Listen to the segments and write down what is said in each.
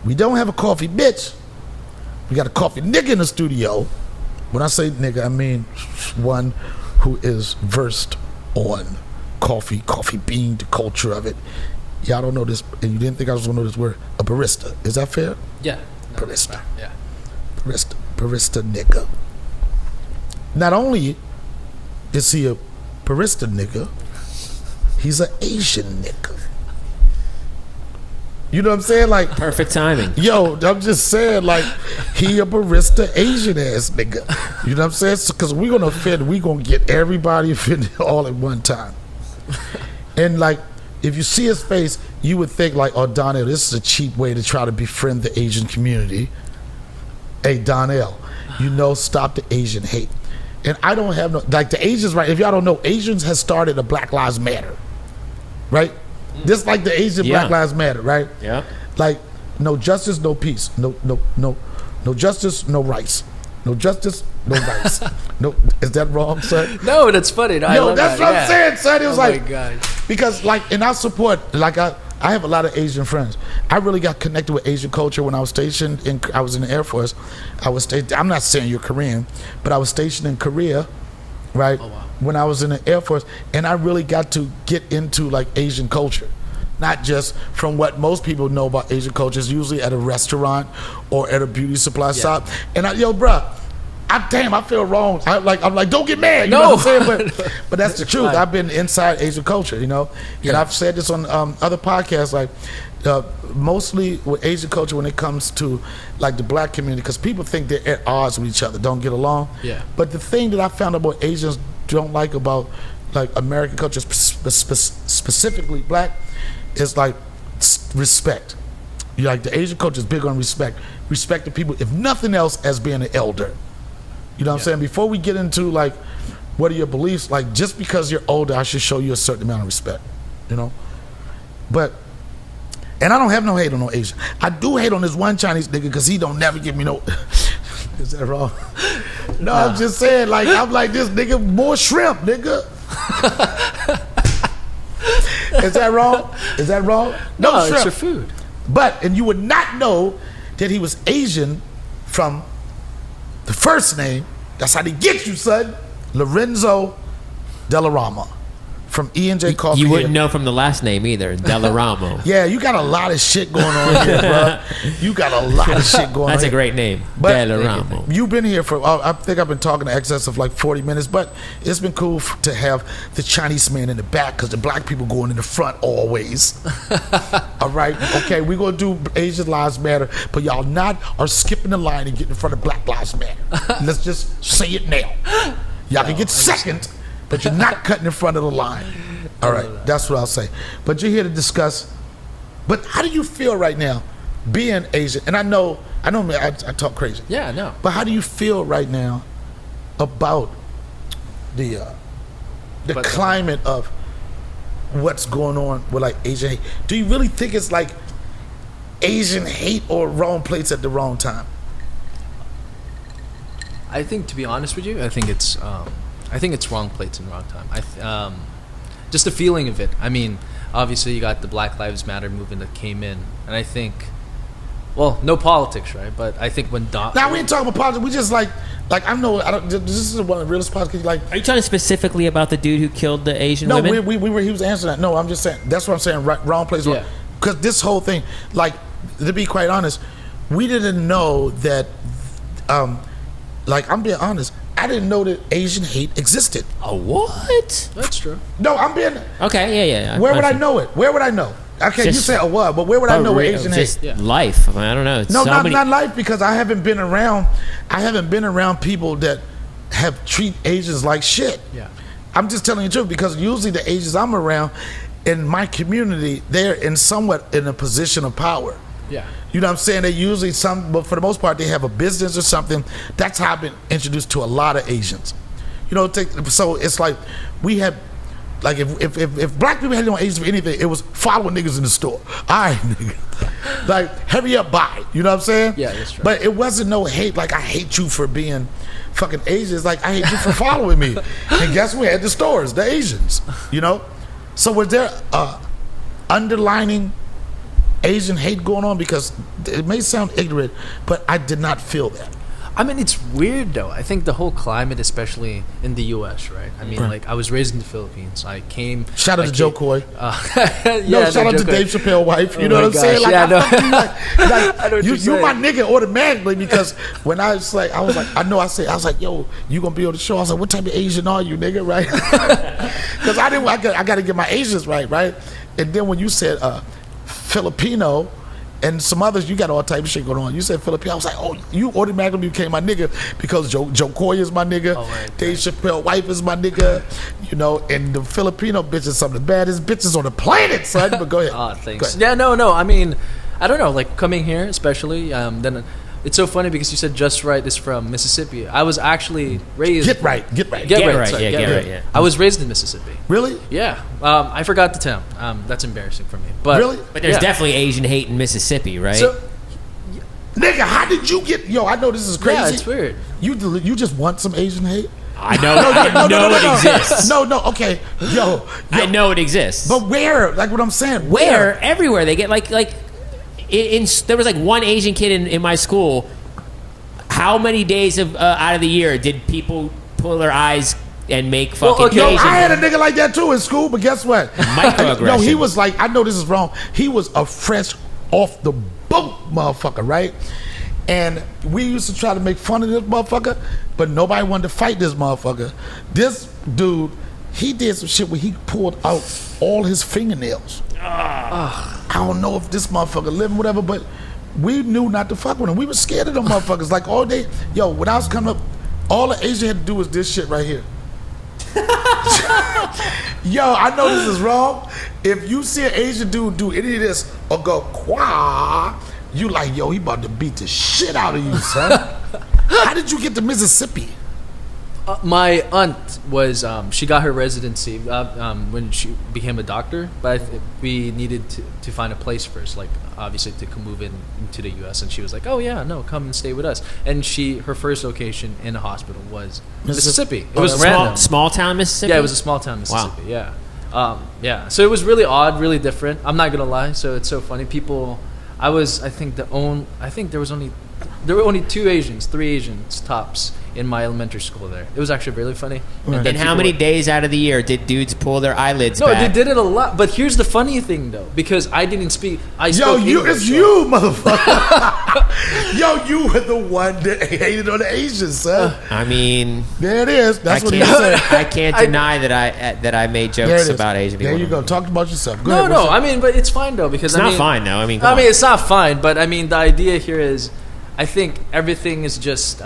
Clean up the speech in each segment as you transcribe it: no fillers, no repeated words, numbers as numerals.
We don't have a coffee bitch. We got a coffee nigga in the studio. When I say nigga, I mean one who is versed on coffee bean, the culture of it. Y'all don't know this, and you didn't think I was gonna know this word. A barista. Is that fair? Yeah. No, barista. Yeah. Barista nigga. Not only is he a barista nigga, he's an Asian nigga. You know what I'm saying? Like, perfect timing. Yo, I'm just saying, like, he a barista Asian ass nigga. You know what I'm saying? Because we're gonna offend, we gonna get everybody offended all at one time. And like, if you see his face, you would think like, oh, Donnell, this is a cheap way to try to befriend the Asian community. Hey, Donnell, you know, stop the Asian hate. And I don't have no, like the Asians, right? If y'all don't know, Asians has started a Black Lives Matter, right? Just like the Asian Black Lives Matter, right? Yeah. Like, no justice, no peace. No justice, no rice. No justice, no rice. No, is that wrong, son? No, that's funny. No, Yo, that's what I'm saying, son. It was my God. Because like, and I support, like I have a lot of Asian friends. I really got connected with Asian culture when I was stationed in, I was in the Air Force. I'm not saying you're Korean, but I was stationed in Korea, right? Oh, wow. When I was in the Air Force, and I really got to get into like Asian culture. Not just from what most people know about Asian culture, is usually at a restaurant or at a beauty supply shop. And yo, bruh, I feel wrong. I'm like, don't get mad. You know what I'm saying? But that's the truth. I've been inside Asian culture, you know. And I've said this on other podcasts, like mostly with Asian culture when it comes to like the black community, because people think they're at odds with each other, don't get along. Yeah. But the thing that I found out what Asians don't like about like American culture, specifically black, is like respect. Like the Asian culture is big on respect. Respecting people, if nothing else, as being an elder. You know what I'm saying? Before we get into like, what are your beliefs? Like, just because you're older, I should show you a certain amount of respect. You know? But, and I don't have no hate on no Asian. I do hate on this one Chinese nigga because he don't never give me no. Is that wrong? No, I'm just saying, like, I'm like, this nigga more shrimp, nigga. Is that wrong? Is that wrong? No, shrimp. it's your food. But, and you would not know that he was Asian from the first name. That's how they get you, son. Lorenzo Delarama from E&J Coffee. You wouldn't know from the last name either, Delaramo. Yeah, you got a lot of shit going on here, bro. You got a lot of shit going on. That's here. a great name, But Delaramo. you've been here for, I think I've been talking in excess of like 40 minutes, but it's been cool to have the Chinese man in the back because the black people going in the front always. All right? Okay, we're going to do Asian Lives Matter, but y'all not are skipping the line and getting in front of Black Lives Matter. Let's just say it now. Y'all can get second, but you're not cutting in front of the line. All right, that's what I'll say. But you're here to discuss. But how do you feel right now, being Asian? And I know, I talk crazy. Yeah, no. But how do you feel right now about the climate of what's going on with like Asian hate? Do you really think it's like Asian hate or wrong place at the wrong time? I think, to be honest with you, I think it's wrong place and wrong time. Just the feeling of it. I mean, obviously you got the Black Lives Matter movement that came in, and I think, well, no politics, right? But I think when now we ain't talking about politics. We just like I don't. This is one of the realest podcasts. Like, are you talking specifically about the dude who killed the Asian women? No, we were. He was answering that. No, I'm just saying. That's what I'm saying. Right, wrong place. Yeah. Because this whole thing, like, to be quite honest, we didn't know that. Like, I'm being honest. I didn't know that Asian hate existed. Oh, what? That's true. No, I'm being. Okay, yeah. Where would I know it? Where would I know? Okay, you say what? But where would I know what Asian hate? Life. I don't know. It's no, so not life, because I haven't been around people that have treat Asians like shit. Yeah. I'm just telling you the truth, because usually the Asians I'm around in my community, they're somewhat in a position of power. Yeah. You know what I'm saying? They usually but for the most part, they have a business or something. That's how I've been introduced to a lot of Asians. You know, so it's like we have, like if black people had no Asians for anything, it was following niggas in the store. All right, nigga. Like, hurry up, bye. You know what I'm saying? Yeah, that's true. But it wasn't no hate, like, I hate you for being fucking Asian. It's like, I hate you for following me. And guess what? At the stores, the Asians, you know? So was there underlining Asian hate going on? Because it may sound ignorant, but I did not feel that. I mean, it's weird though. I think the whole climate, especially in the U.S., right? I mean, Right. like I was raised in the Philippines. I came. Shout out to Joe Coy. Yeah, No, shout out Joe to Coy. Dave Chappelle wife. You Oh know my what I'm saying? gosh, Like, yeah, I no. fuck you, like I know what you, you're you my saying. nigga automatically because when I was like, I was like, yo, you gonna be on the show? I was like, what type of Asian are you, nigga? Right? Because I got to get my Asians right? And then when you said Filipino and some others, you got all type of shit going on. You said Filipino, I was like, oh, you automatically became my nigga because Joe Coy is my nigga, Oh, right, Dave Chappelle wife is my nigga, you know, and the Filipino bitch is some of the baddest bitches on the planet, son. But go ahead. Ah, Go thanks. ahead. Yeah, no. I mean, I don't know. Like coming here, especially, then it's so funny because you said Just Right is from Mississippi. I was actually raised. Get right. Get Get right. right, Sorry, yeah, get get right. right, yeah. I was raised in Mississippi. Really? Yeah. I forgot the town. That's embarrassing for me. But Really? But there's yeah. definitely Asian hate in Mississippi, right? So Nigga, how did you get? Yo, I know this is crazy. yeah, it's weird. You just want some Asian hate? I know, I know it exists. No, okay. Yo, I know it exists. but where? Like what I'm saying. Where? Everywhere. They get like there was like one Asian kid in my school. How many days of out of the year did people pull their eyes and make fucking okay. Yo, Asian? I had a nigga like that too in school, but guess what? Microaggression. No, he was like, I know this is wrong. He was a fresh off the boat motherfucker, right? And we used to try to make fun of this motherfucker, but nobody wanted to fight this motherfucker. This dude, he did some shit where he pulled out all his fingernails. I don't know if this motherfucker living, whatever, but we knew not to fuck with him. We were scared of them motherfuckers. Like all day, yo, when I was coming up, all the Asian had to do was this shit right here. Yo, I know this is wrong. If you see an Asian dude do any of this or go quah, you like, yo, he about to beat the shit out of you, son. How did you get to Mississippi? My aunt was she got her residency when she became a doctor, but we needed to find a place first, like obviously to move into the U.S. And she was like, "Oh yeah, no, come and stay with us." And her first location in a hospital was Mississippi. It Oh, was that's random. small town Mississippi. Yeah, it was a small town, Wow. Mississippi. Yeah, yeah. So it was really odd, really different. I'm not gonna lie. So it's so funny. People, I think there were only three Asians tops in my elementary school there. It was actually really funny. Right. then And how people many were- days out of the year did dudes pull their eyelids No, back? they did it a lot. But here's the funny thing, though, because I didn't speak. I Yo, spoke you, English, it's so- you, motherfucker. Yo, you were the one that hated on the Asians, son. I mean, There it is. That's I what he can't, said. I can't deny that I made There it jokes is. about Asian people. There you go. Talk about yourself. Go No, ahead. no. What's I up? mean, but it's fine though because It's I not mean, fine though. I mean, come on. it's not fine. But I mean, the idea here is, I think everything is just.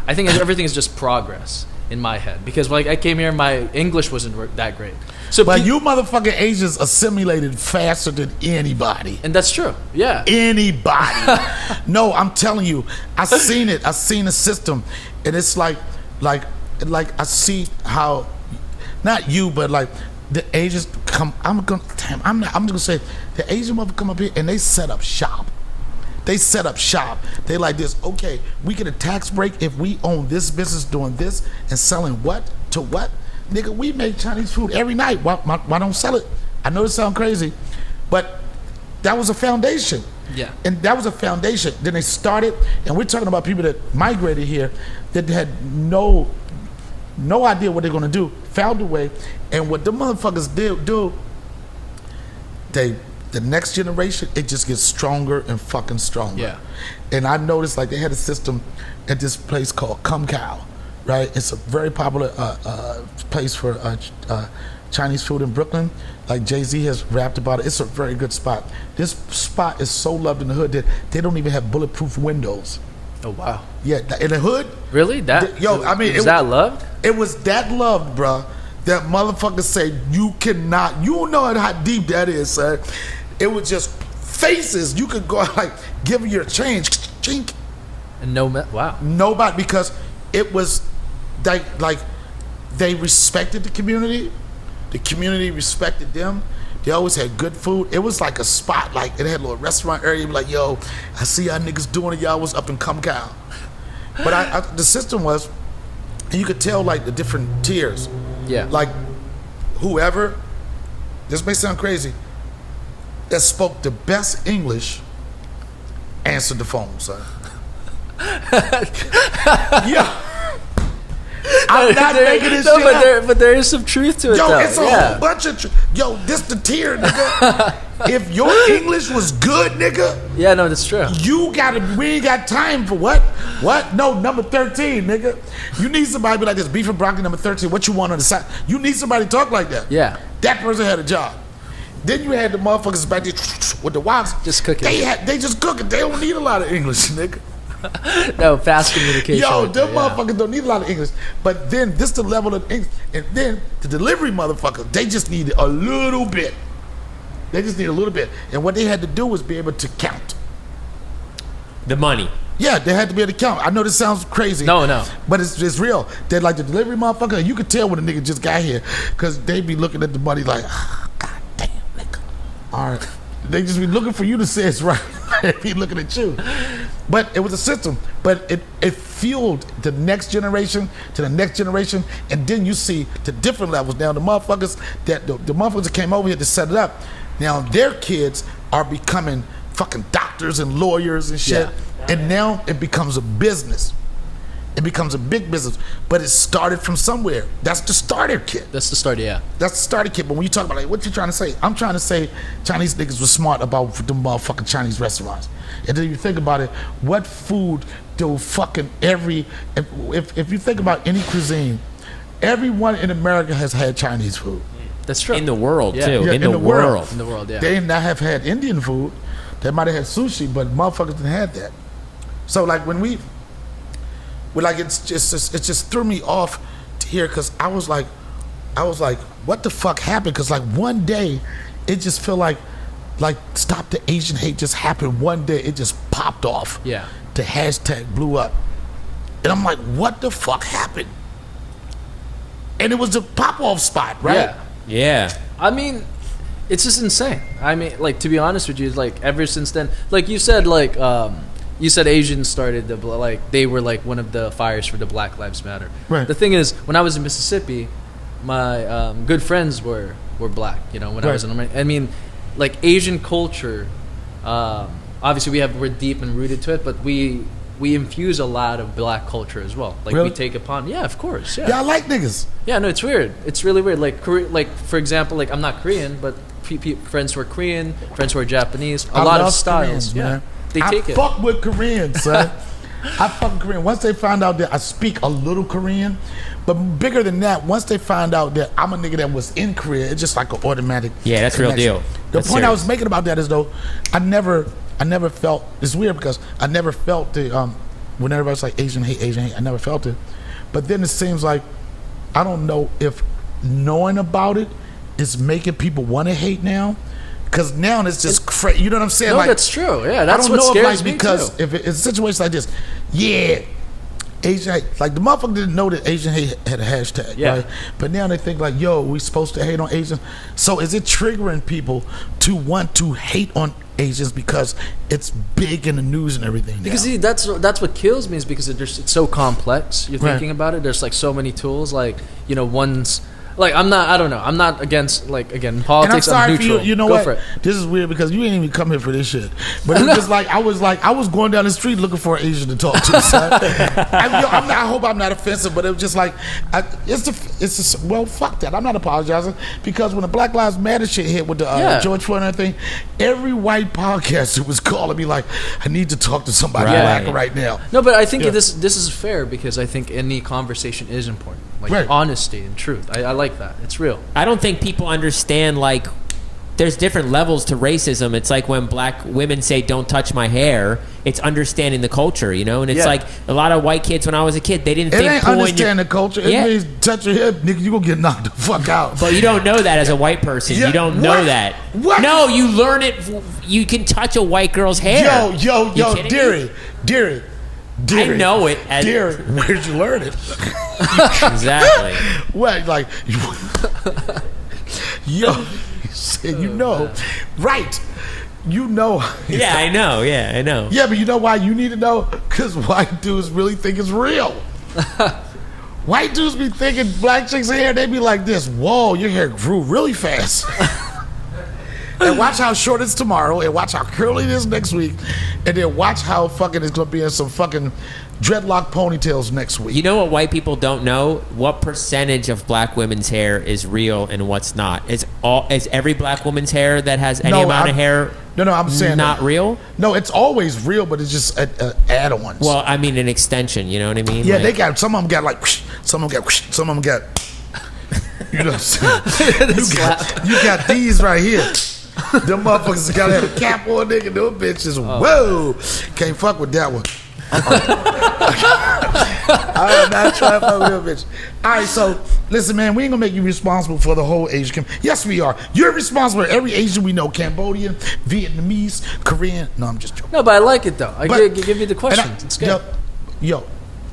I think everything is just progress in my head because like I came here, my English wasn't that great. So, But you motherfucking Asians assimilated faster than anybody. and that's true. Yeah. Anybody. No, I'm telling you. I seen it. I seen the system. And it's like I see how, not you, but like the Asians come, I'm just gonna say, the Asian mother come up here and they set up shop. They set up shop. They like this, okay, we get a tax break if we own this business doing this and selling what to what? Nigga, we make Chinese food every night. Why don't sell it? I know this sounds crazy, but that was a foundation. Yeah. And that was a foundation. Then they started, and we're talking about people that migrated here that had no idea what they're gonna do, found a way, and what the motherfuckers do, the next generation, it just gets stronger and fucking stronger. Yeah. And I noticed like they had a system at this place called Cum Cow, right? It's a very popular place for Chinese food in Brooklyn. Like Jay-Z has rapped about it. It's a very good spot. This spot is so loved in the hood that they don't even have bulletproof windows. Oh wow. Yeah, in the hood, Really? That? Yo, I mean, was that loved? it was that loved, bruh, that motherfuckers say you cannot. You don't know how deep that is, son. It was just faces. You could go like give your change, chink. And wow. Nobody, because it was like they respected the community. The community respected them. They always had good food. It was like a spot, like it had a little restaurant area. You'd be like, yo, I see y'all niggas doing it. Y'all was up in Cum Cow. But the system was, and you could tell like the different tiers. Yeah. Like whoever, this may sound crazy, that spoke the best English answered the phone, son. Yeah. I'm not making this shit up. But there is some truth to it, Yo, though. it's a whole bunch of... Yo, this the tier, nigga. If your English was good, nigga, Yeah, no, that's true. we ain't got time for what? What? No, number 13, nigga. You need somebody to be like this, beef and broccoli number 13, what you want on the side? You need somebody to talk like that. Yeah. That person had a job. Then you had the motherfuckers back there with the wops. Just cooking. They just cooking. They don't need a lot of English, nigga. No, fast communication. Yo, right them there, yeah. motherfuckers don't need a lot of English. But then this the level of English. And then the delivery motherfuckers, they just need a little bit. They just need a little bit. And what they had to do was be able to count. The money. Yeah, they had to be able to count. I know this sounds crazy. No. But it's real. They're like the delivery motherfucker. You could tell when a nigga just got here. Because they be looking at the money like, God damn, nigga. All right. They just be looking for you to say it's right. They be looking at you. But it was a system. But it fueled the next generation to the next generation. And then you see the different levels. Now the motherfuckers the motherfuckers that came over here to set it up, now their kids are becoming fucking doctors and lawyers and shit. Yeah. And now it becomes a business. It becomes a big business. But it started from somewhere. That's the starter kit. That's the start, yeah. That's the starter kit. But when you talk about like, what you trying to say? I'm trying to say Chinese niggas was smart about the motherfucking Chinese restaurants. And then you think about it, what food do fucking if you think about any cuisine, everyone in America has had Chinese food. That's true. In the world, Yeah. too. Yeah, in the world. In the world, yeah. They may not have had Indian food. They might have had sushi, but motherfuckers didn't have that. So like when we like it just threw me off to hear because I was like, what the fuck happened? Because like one day, it just felt like Stop the Asian Hate just happened one day. It just popped off. Yeah. The hashtag blew up, and I'm like, what the fuck happened? And it was a pop off spot, right? Yeah. Yeah. I mean, it's just insane. I mean, like, to be honest with you, like, ever since then, like you said, like, you said Asians started they were like one of the fires for the Black Lives Matter. Right. The thing is, when I was in Mississippi, my good friends were black. You know, when I was in America. I mean, like Asian culture. Obviously, we're deep and rooted to it, but we infuse a lot of black culture as well. Like Really? we take upon. Yeah, of course. Yeah. Yeah, I like niggas. Yeah, no, it's weird. It's really weird. Like, for example, like I'm not Korean, but friends who are Korean, friends who are Japanese, a lot of love styles. Koreans, Yeah, man. they take I it. fuck with Koreans, son. I fuck with Korean. Once they find out that I speak a little Korean, but bigger than that, once they find out that I'm a nigga that was in Korea, it's just like an automatic. Yeah, that's real connection. deal. The That's point I serious. was making about that is though, I never felt. It's weird because I never felt the when everybody's like Asian hate, I never felt it. But then it seems like I don't know if knowing about it is making people want to hate now. Because now it's just crazy. You know what I'm saying? No, like, that's true. Yeah, that's I don't what know scares if me like because too. if it's a situation like this, yeah, Asian hate. Like the motherfucker didn't know that Asian hate had a hashtag, Yeah. right? But now they think like, yo, we supposed to hate on Asians. So is it triggering people to want to hate on Asians because it's big in the news and everything? Now? Because see, that's what kills me is because it's so complex. You're Right. thinking about it. There's like so many tools. Like one's like I'm not against like again And I'm politics. sorry I'm for neutral. you. You know Go what? for it. This is weird because you ain't even come here for this shit. But it's just like I was going down the street looking for an Asian to talk to. Son. I hope I'm not offensive, but it was just like well, fuck that. I'm not apologizing because when the Black Lives Matter shit hit with the Yeah. George Floyd and everything, every white podcaster was calling me like, I need to talk to somebody Right. black right now. No, but I think Yeah. this is fair because I think any conversation is important. Like Right. honesty and truth. I like that. It's real. I don't think people understand, like, there's different levels to racism. It's like when black women say, don't touch my hair, it's understanding the culture, you know? And it's Yeah. like a lot of white kids when I was a kid, they didn't It think ain't pulling understand the culture. It Yeah. means touch your hip, nigga, you gonna get knocked the fuck out. But you don't know that as a white person. Yeah, You don't know what? that. What? No, you learn it. You can touch a white girl's hair. Yo, You kidding me? Dearie. I know it. Dearie, where'd you learn it? Exactly. What, like, yo, you said you know, right? You know. Yeah, I know. Yeah, I know. Yeah, but you know why you need to know? Because white dudes really think it's real. White dudes be thinking black chicks' hair, they be like this. Whoa, your hair grew really fast. and watch how short it's tomorrow, and watch how curly it is next week, and then watch how fucking it's gonna be in some fucking dreadlock ponytails next week. You know what white people don't know? What percentage of black women's hair is real and what's not? Is every black woman's hair that has any amount of hair? No, I'm saying not real. No, it's always real, but it's just add-ons. Well, I mean an extension. You know what I mean? yeah, Like- they got some of them got like, whoosh, some of them got, whoosh, some of them got. You know what I'm saying? you got these right here. Them motherfuckers gotta have a cap on, nigga. Them bitches, whoa, can't fuck with that one. I'm not trying to fuck with them bitch. All right, so listen, man, we ain't gonna make you responsible for the whole Asian community. Yes, we are. You're responsible for every Asian we know: Cambodian, Vietnamese, Korean. No, I'm just joking. No, but I like it though. But- Give you the And questions. It's good. Yo,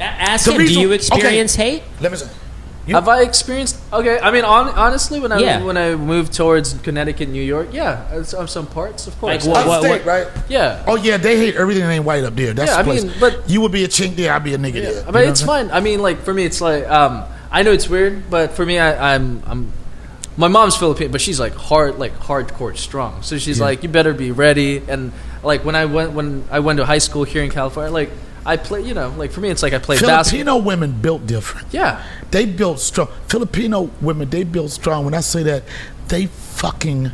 Ask The him. Do reason- you okay. experience hate? let me say. Have I experienced? Okay, I mean, honestly, when Yeah. I moved towards Connecticut, New York, yeah, of some parts, of course. Like what- Upstate, right? Yeah. Oh yeah, they hate everything that ain't white up there. That's Yeah, the I place. mean, but- you would be a chink there, I'd be a nigga there. You But know it's what I'm fine. I mean, like for me, it's like I know it's weird, but for me, I'm my mom's Filipino, but she's like hardcore strong. So she's Yeah. like, you better be ready. And like when I went to high school here in California, like I play, like for me, it's like I play basketball. Filipino women built different. Yeah. They built strong. Filipino women, they built strong. When I say that, they fucking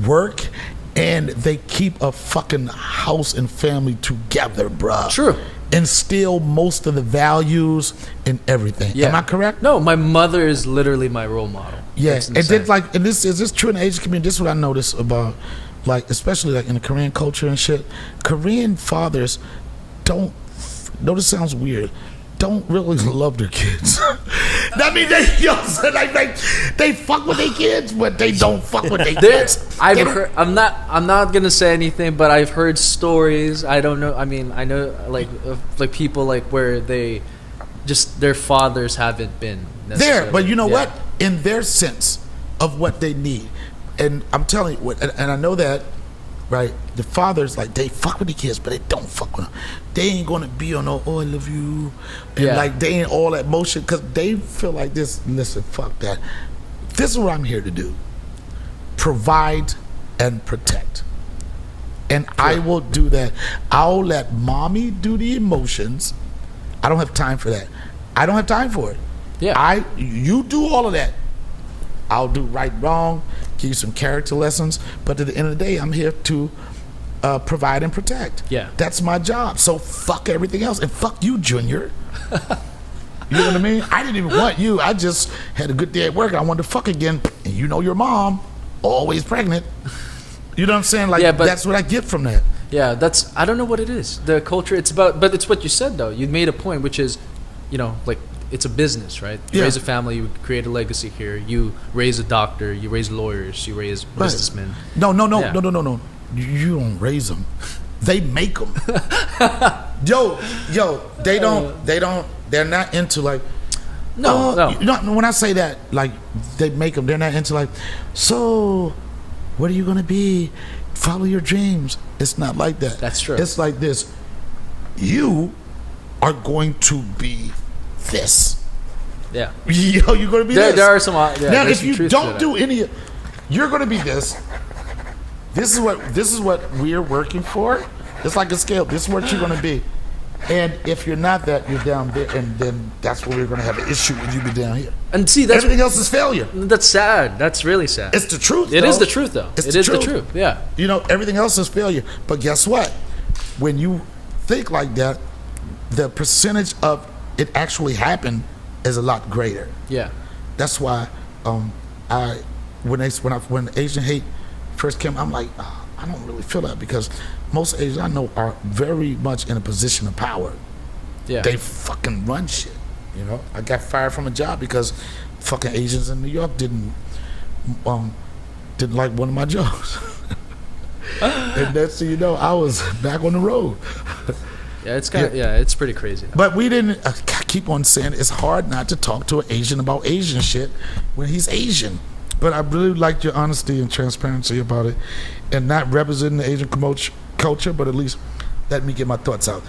work and they keep a fucking house and family together, bruh. True. Instill most of the values in everything. Yeah. Am I correct? No, my mother is literally my role model. Yeah, It's and insane. then like, and this is this true in the Asian community. This is what I notice about, like, especially like in the Korean culture and shit. Korean fathers don't. No, this sounds weird. Don't really love their kids. That means they, they fuck with their kids, but they don't fuck with their kids. I've They don't- heard. I'm not gonna say anything, but I've heard stories. I don't know. I mean, I know like like people like where they just their fathers haven't been there, necessarily- but you know yeah. what? In their sense of what they need, and I'm telling you, and I know that, right? The fathers like they fuck with the kids, but they don't fuck with them. They ain't gonna be on no "oh I love you," and Yeah. like they ain't all that motion because they feel like this. Listen, fuck that. This is what I'm here to do: provide and protect. And I will do that. I'll let mommy do the emotions. I don't have time for that. I don't have time for it. Yeah. You do all of that. I'll do right, wrong, give you some character lessons. But at the end of the day, I'm here to provide and protect. Yeah. That's my job. So fuck everything else and fuck you, Junior. You know what I mean? I didn't even want you. I just had a good day at work. I wanted to fuck again. And you know your mom, always pregnant. You know what I'm saying? Like, Yeah, but- that's what I get from that. Yeah, that's I don't know what it is. The culture. It's about, but it's what you said though. You made a point, which is, like it's a business, right? You Yeah. raise a family, you create a legacy here. You raise a doctor, you raise lawyers, you raise businessmen. No. Yeah. You don't raise them. They make them. yo, they don't. They're not into like. No. When I say that, like they make them, they're not into like. So, what are you gonna be? Follow your dreams. It's not like that. That's true. It's like this. You are going to be this. Yeah. Yo, you're gonna be this. There are some. Yeah, Now, there's if some you truth to don't that. do any, you're going to be this. This is what we're working for. It's like a scale. This is what you're going to be. And if you're not that, you're down there, and then that's where we're going to have an issue when you be down here. And see, that's Everything else is failure. that's sad. That's really sad. It's the truth. It though. is the truth, though. It's It the is the truth. truth. Yeah. You know, everything else is failure. But guess what? When you think like that, the percentage of it actually happen is a lot greater. Yeah. That's why when Asian hate first came, I'm like, I don't really feel that because most Asians I know are very much in a position of power. Yeah. They fucking run shit. You know, I got fired from a job because fucking Asians in New York didn't like one of my jobs. And next thing you know, I was back on the road. Yeah. It's kind of. Yeah. It's pretty crazy. But we didn't I keep on saying it's hard not to talk to an Asian about Asian shit when he's Asian. But I really liked your honesty and transparency about it, and not representing the Asian culture, but at least let me get my thoughts out.